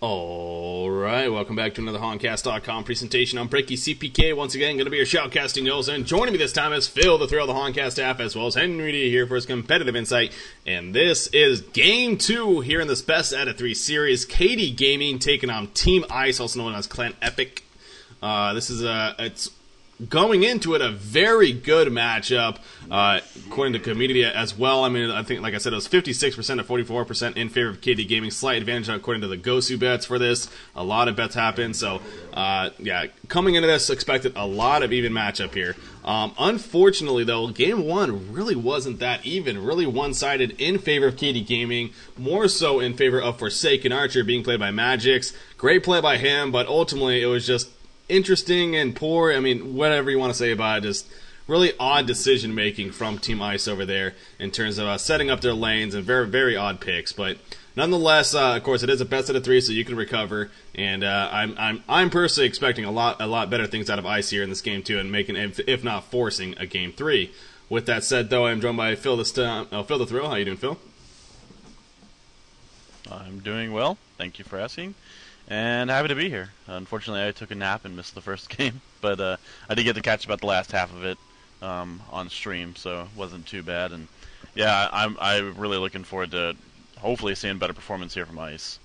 Alright, welcome back to another Honcast.com presentation. I'm Bricky CPK, once again, going to be your shoutcasting host, and joining me this time is Phil, the Thrill of the Honcast app, as well as Henry D here for his competitive insight. And this is Game 2 here in this Best Out of 3 series. KD Gaming taking on Team Ice, also known as Clan Epic. It's going into it a very good matchup, according to Comedia as well. I mean, I think, like I said, it was 56% to 44% in favor of KD Gaming. Slight advantage according to the Gosu bets for this. A lot of bets happened. So, coming into this, expected a lot of even matchup here. Unfortunately, though, Game 1 really wasn't that even. Really one-sided in favor of KD Gaming. More so in favor of Forsaken Archer being played by Magix. Great play by him, but ultimately it was just interesting and poor. I mean, whatever you want to say about it, just really odd decision making from Team Ice over there in terms of setting up their lanes and very, very odd picks. But nonetheless, of course, it is a best out of 3, so you can recover. And I'm personally expecting a lot better things out of Ice here in this game too, and making, if not forcing, a Game 3. With that said, though, I'm joined by Phil the Thrill. How you doing, Phil? I'm doing well. Thank you for asking. And happy to be here. Unfortunately, I took a nap and missed the first game, but I did get to catch about the last half of it on stream, so it wasn't too bad. And yeah, I'm really looking forward to hopefully seeing better performance here from Ice.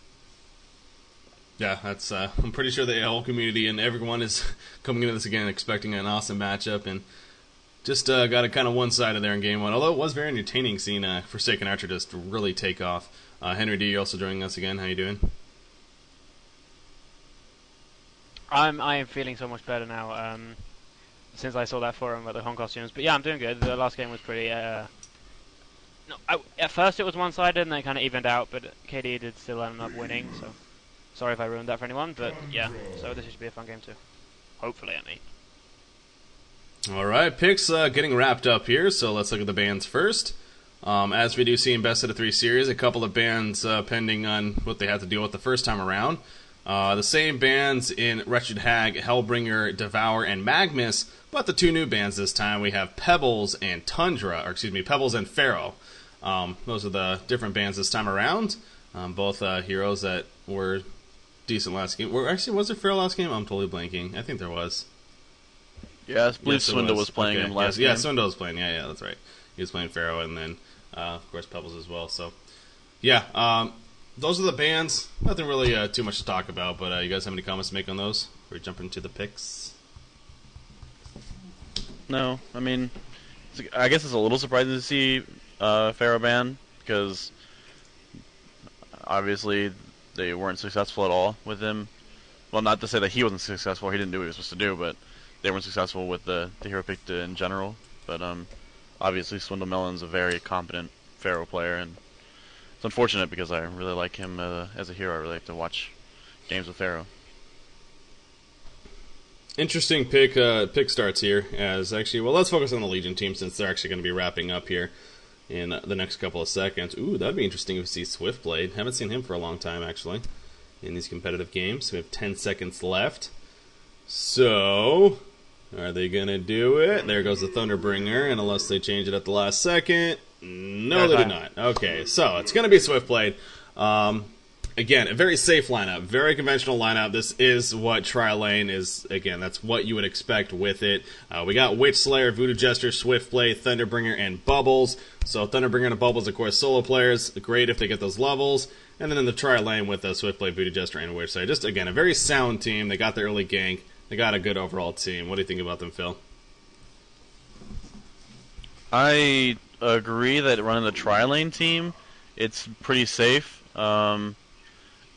Yeah, that's. I'm pretty sure the whole community and everyone is coming into this again expecting an awesome matchup, and just got a kind of one-sided there in Game 1. Although it was very entertaining seeing Forsaken Archer just really take off. Henry D, you're also joining us again. How you doing? I am feeling so much better now since I saw that forum about the Hong costumes. But yeah, I'm doing good. The last game was pretty. At first it was one-sided and then it kind of evened out, but KD did still end up winning. So sorry if I ruined that for anyone. But yeah, so this should be a fun game too. Hopefully, I mean. All right, picks getting wrapped up here. So let's look at the bans first. As we do see in Best of the 3 series, a couple of bans pending on what they had to deal with the first time around. The same bands in Wretched Hag, Hellbringer, Devour, and Magnus, but the two new bands this time, we have Pebbles and Pebbles and Pharaoh. Those are the different bands this time around. Both heroes that were decent last game. Was there Pharaoh last game? I'm totally blanking. I think there was. Yeah, I believe Swindle was playing him last game. Yeah, Swindle was playing. Yeah, that's right. He was playing Pharaoh, and then, of course, Pebbles as well. So, yeah, those are the bands. Nothing really too much to talk about, but you guys have any comments to make on those? We're jumping to the picks. No, I mean, I guess it's a little surprising to see Pharaoh ban, because obviously they weren't successful at all with him. Well, not to say that he wasn't successful, he didn't do what he was supposed to do, but they weren't successful with the hero picked in general. But obviously Swindle Melon's a very competent Pharaoh player, and it's unfortunate because I really like him as a hero. I really like to watch games with Pharaoh. Interesting pick starts here. As actually, well, let's focus on the Legion team since they're actually going to be wrapping up here in the next couple of seconds. Ooh, that'd be interesting if we see Swiftblade. Haven't seen him for a long time actually in these competitive games. We have 10 seconds left. So, are they going to do it? There goes the Thunderbringer, and unless they change it at the last second. No, they did not. Okay, so it's going to be Swiftblade. Again, a very safe lineup, very conventional lineup. This is what Trial Lane is. Again, that's what you would expect with it. We got Witch Slayer, Voodoo Jester, Swiftblade, Thunderbringer, and Bubbles. So Thunderbringer and Bubbles, of course, solo players. Great if they get those levels. And then in the Trial Lane with Swiftblade, Voodoo Jester, and Witch Slayer. Just, again, a very sound team. They got the early gank. They got a good overall team. What do you think about them, Phil? I agree that running the Tri-Lane team, it's pretty safe.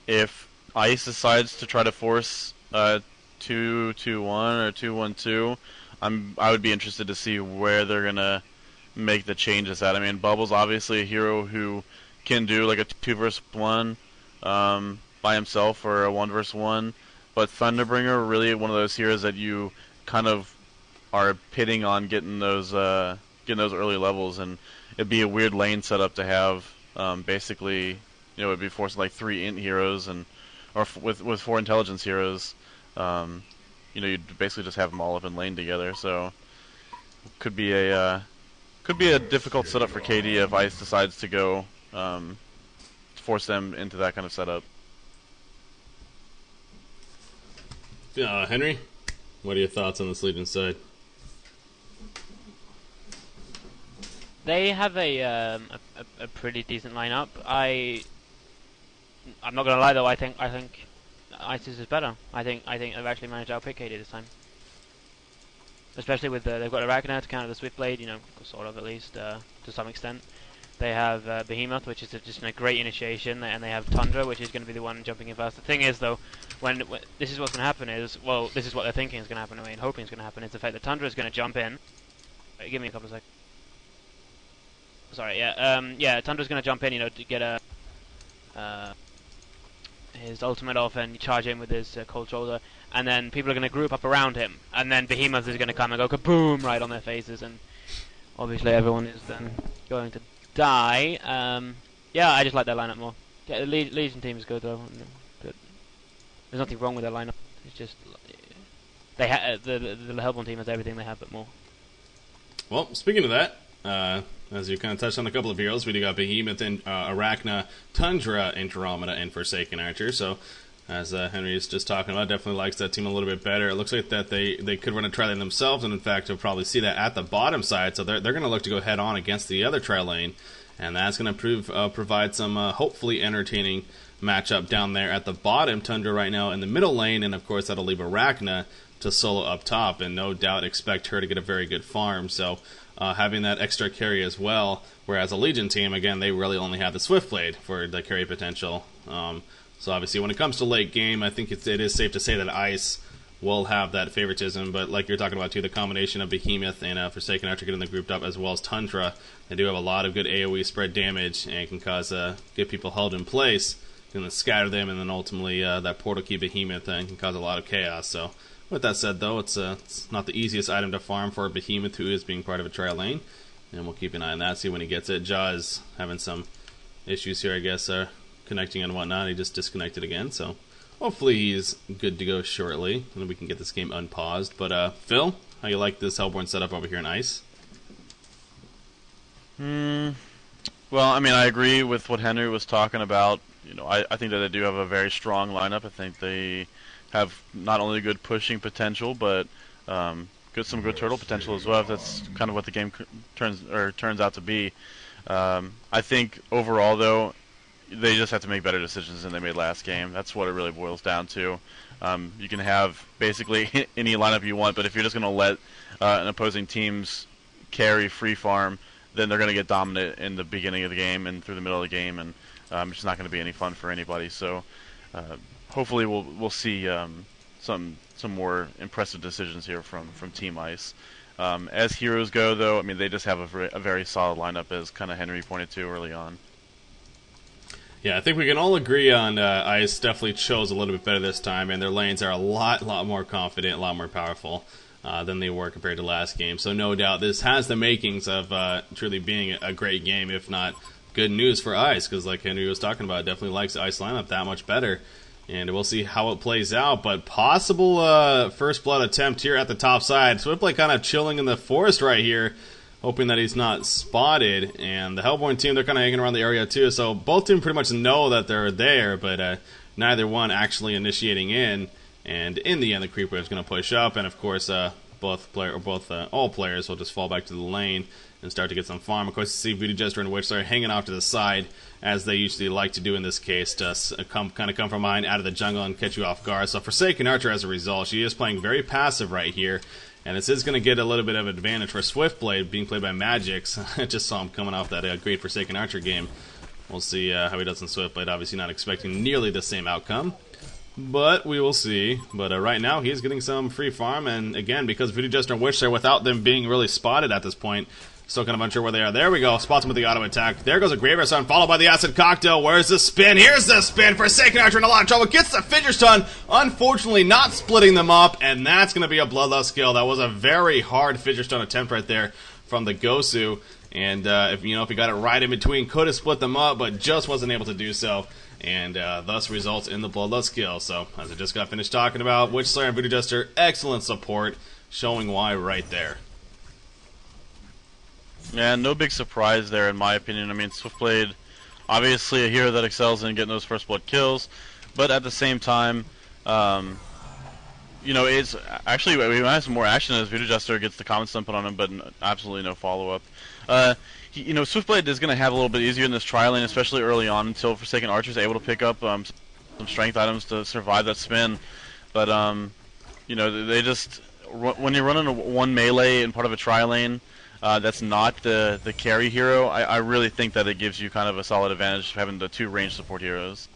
If Ice decides to try to force 2-2-1 or 2-1-2, I would be interested to see where they're gonna make the changes at. I mean, Bubbles obviously a hero who can do like a 2 versus 1 by himself or a 1 versus 1, but Thunderbringer really one of those heroes that you kind of are pitting on getting those early levels, and it'd be a weird lane setup to have. Basically, it'd be forcing like 3 int heroes with 4 intelligence heroes. You'd basically just have them all up in lane together. So could be a difficult setup for KD if Ice decides to go force them into that kind of setup. Henry, what are your thoughts on this Legion side? They have a pretty decent lineup. I'm not gonna lie though. I think ISIS is better. I think they've actually managed to outpick KD this time. Especially with they've got Arachna to counter the Swiftblade, you know, sort of at least to some extent. They have Behemoth, which is just a great initiation, and they have Tundra, which is going to be the one jumping in fast. The thing is, though, when this is what's going to happen is, well, this is what they're thinking is going to happen, I mean, hoping is going to happen, is the fact that Tundra is going to jump in. Wait, give me a couple of seconds. Sorry, yeah, Tundra's going to jump in, you know, to get his ultimate off and charge in with his cold shoulder, and then people are going to group up around him, and then Behemoth is going to come and go kaboom right on their faces, and obviously everyone is then going to die. Yeah, I just like their lineup more. Yeah, the Legion team is good though. Good. There's nothing wrong with their lineup. It's just they the Hellborn team has everything they have but more. Well, speaking of that, as you kind of touched on a couple of heroes, we do got Behemoth and Arachna, Tundra, Andromeda, and Forsaken Archer. So, as Henry is just talking about, definitely likes that team a little bit better. It looks like that they could run a tri lane themselves, and in fact, you'll probably see that at the bottom side. So they're going to look to go head on against the other tri lane, and that's going to provide some hopefully entertaining matchup down there at the bottom. Tundra right now in the middle lane, and of course that'll leave Arachna to solo up top, and no doubt expect her to get a very good farm. So having that extra carry as well, whereas a Legion team, again, they really only have the Swiftblade for the carry potential. So obviously when it comes to late game, I think it is safe to say that Ice will have that favoritism, but like you're talking about too, the combination of Behemoth and Forsaken Archer getting them grouped up, as well as Tundra, they do have a lot of good AoE spread damage and can cause get people held in place, can scatter them, and then ultimately that portal key Behemoth can cause a lot of chaos. So with that said though, it's not the easiest item to farm for Behemoth, who is being part of a tri lane, and we'll keep an eye on that, see when he gets it. Jaws having some issues here, I guess, connecting and whatnot. He just disconnected again, so hopefully he's good to go shortly, and we can get this game unpaused. But Phil, how you like this Hellborn setup over here in Ice? Well, I mean, I agree with what Henry was talking about. You know, I think that they do have a very strong lineup. I think they have not only good pushing potential, but some good turtle potential as well. If that's kind of what the game turns out to be. I think overall, though, they just have to make better decisions than they made last game. That's what it really boils down to. You can have basically any lineup you want, but if you're just going to let an opposing team's carry free farm, then they're going to get dominant in the beginning of the game and through the middle of the game, and it's just not going to be any fun for anybody. So hopefully we'll see some more impressive decisions here from Team Ice. As heroes go, though, I mean, they just have a very solid lineup, as kind of Henry pointed to early on. Yeah, I think we can all agree on Ice definitely chose a little bit better this time, and their lanes are a lot more confident, a lot more powerful than they were compared to last game. So no doubt this has the makings of truly being a great game, if not good news for Ice, because like Henry was talking about, definitely likes the Ice lineup that much better. And we'll see how it plays out, but possible first blood attempt here at the top side. Swiftblade kind of chilling in the forest right here, hoping that he's not spotted. And the Hellborn team, they're kind of hanging around the area too, so both teams pretty much know that they're there, but neither one actually initiating in. And in the end, the Creeper is going to push up, and of course, all players will just fall back to the lane and start to get some farm. Of course, you see Voodoo Jester and Witch are hanging off to the side, as they usually like to do in this case, to come from behind out of the jungle and catch you off guard. So Forsaken Archer, as a result, she is playing very passive right here, and this is going to get a little bit of advantage for Swiftblade, being played by Magix. I just saw him coming off that great Forsaken Archer game. We'll see how he does in Swiftblade. Obviously not expecting nearly the same outcome, but we will see. But right now, he's getting some free farm, and again, because Voodoo Jester and Witch there, without them being really spotted at this point, still kind of unsure where they are. There we go. Spots him with the auto attack. There goes a Graveyard Stun, followed by the Acid Cocktail. Where's the spin? Here's the spin. Forsaken Archer in a lot of trouble. Gets the Fidget Stun. Unfortunately, not splitting them up, and that's going to be a Bloodlust kill. That was a very hard Fidget Stun attempt right there from the Gosu. And if he got it right in between, could have split them up, but just wasn't able to do so. And thus results in the Bloodlust kill. So, as I just got finished talking about, Witch Slayer and Voodoo Jester, excellent support, showing why right there. Yeah, no big surprise there in my opinion. I mean, Swiftblade, obviously a hero that excels in getting those first blood kills, but at the same time, you know, it's actually we might have some more action as Voodoo Jester gets the common stun put on him, but absolutely no follow up. You know, Swiftblade is going to have a little bit easier in this tri lane, especially early on, until Forsaken Archer is able to pick up some strength items to survive that spin. But you know, they just when you're running one melee in part of a tri lane. That's not the carry hero. I really think that it gives you kind of a solid advantage having the 2 range support heroes.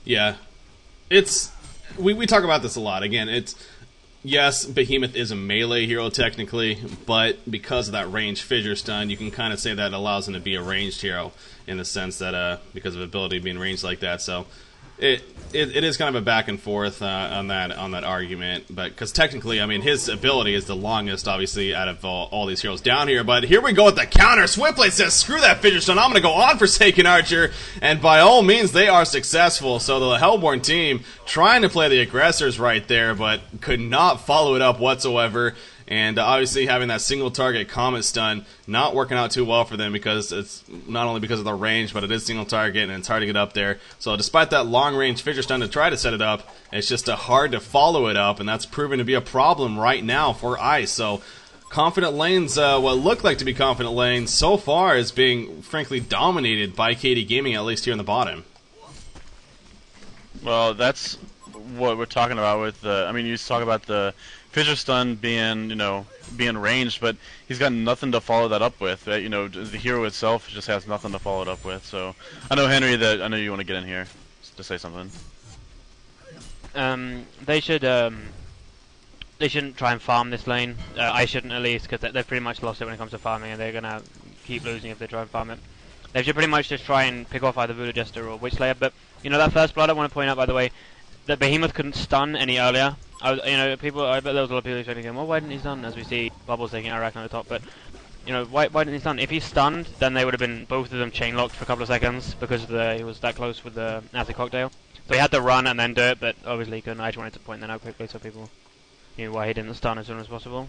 Yeah, we talk about this a lot. Again, yes, Behemoth is a melee hero technically, but because of that range fissure stun, you can kind of say that allows him to be a ranged hero in the sense that because of ability being ranged like that. So it is kind of a back and forth on that argument, but because technically, I mean, his ability is the longest, obviously, out of all these heroes down here. But here we go with the counter. Swiftblade says, "Screw that fissure stun. I'm going to go on Forsaken Archer," and by all means, they are successful. So the Hellborn team trying to play the aggressors right there, but could not follow it up whatsoever. And obviously having that single target comet stun not working out too well for them because it's not only because of the range, but it is single target and it's hard to get up there. So despite that long range fissure stun to try to set it up, it's just hard to follow it up, and that's proven to be a problem right now for Ice. So confident lanes, what look like to be confident lanes so far is being frankly dominated by KD Gaming, at least here in the bottom. Well, that's what we're talking about with the. I mean, you talk about the fissure stun being, you know, being ranged, but he's got nothing to follow that up with. You know, the hero itself just has nothing to follow it up with. So I know Henry, that I know you want to get in here to say something. They shouldn't try and farm this lane. I shouldn't, at least, because they've pretty much lost it when it comes to farming, and they're gonna keep losing if they try and farm it. They should pretty much just try and pick off either Voodoo Jester or Witch Slayer. But you know, that first blood, I want to point out, by the way, that Behemoth couldn't stun any earlier. I bet there was a lot of people thinking, well, why didn't he stun? As we see Bubbles taking Iraq on the top, but you know, why didn't he stun? If he stunned, then they would have been both of them chain locked for a couple of seconds because he was that close with the acid cocktail. So he had to run and then do it, but obviously he couldn't. I just wanted to point that out quickly so people knew why he didn't stun as soon as possible.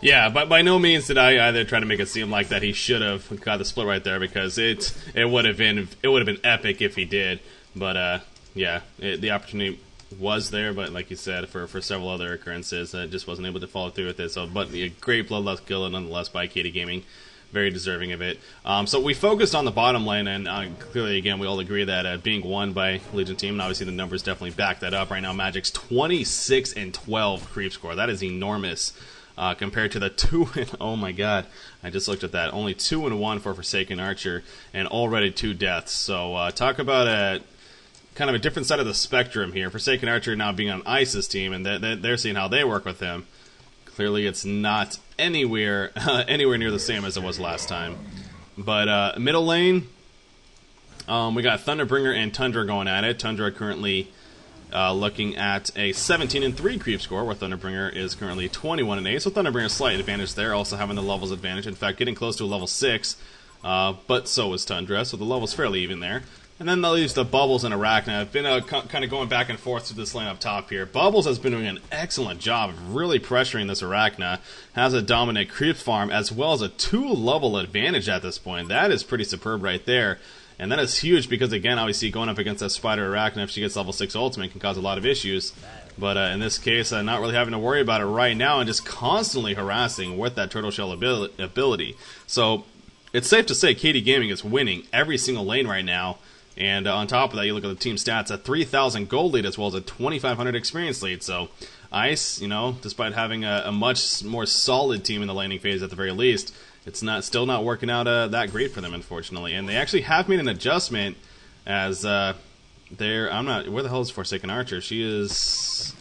Yeah, but by no means did I either try to make it seem like that he should have got the split right there, because it would have been epic if he did. But yeah, the opportunity was there, but like you said, for several other occurrences, just wasn't able to follow through with it. So, but a great bloodlust kill nonetheless by KD Gaming, very deserving of it. So we focused on the bottom lane, and clearly, again, we all agree that being won by Legion team, and obviously the numbers definitely back that up. Right now, Magic's 26-12 creep score. That is enormous. Compared to the 2 and oh my god, I just looked at that. Only 2 and 1 for Forsaken Archer, and already 2 deaths. So talk about a kind of a different side of the spectrum here. Forsaken Archer now being on Ice's team, and they're seeing how they work with him. Clearly, it's not anywhere near the same as it was last time. But middle lane, we got Thunderbringer and Tundra going at it. Tundra currently looking at a 17-3 creep score, where Thunderbringer is currently 21-8. So Thunderbringer's slight advantage there, also having the levels advantage. In fact, getting close to a level 6, but so is Tundra, so the level's fairly even there. And then that leaves the Bubbles and Arachna. I've been kind of going back and forth through this lane up top here. Bubbles has been doing an excellent job of really pressuring this Arachna. Has a dominant creep farm, as well as a 2-level advantage at this point. That is pretty superb right there. And that is huge because, again, obviously going up against that Spider Arachna, if she gets level 6 ultimate, can cause a lot of issues. But in this case, not really having to worry about it right now, and just constantly harassing with that Turtle Shell ability. So it's safe to say KD Gaming is winning every single lane right now. And on top of that, you look at the team stats, a 3,000 gold lead as well as a 2,500 experience lead. So Ice, you know, despite having a much more solid team in the laning phase at the very least, it's still not working out that great for them, unfortunately. And they actually have made an adjustment as where the hell is Forsaken Archer? She is,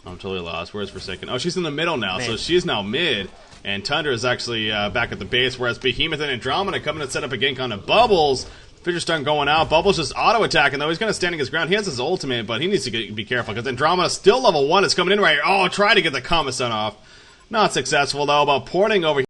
I'm totally lost. Where's Forsaken? Oh, she's in the middle now, so she's now mid. And Tundra is actually back at the base, whereas Behemoth and Andromeda coming to set up a gank on the Bubbles. Fissure stun going out. Bubbles just auto-attacking, though. He's kind of standing his ground. He has his ultimate, but he needs to be careful, because Andromeda, still level 1, is coming in right here. Oh, try to get the Comet Stun off. Not successful, though, but porting over here.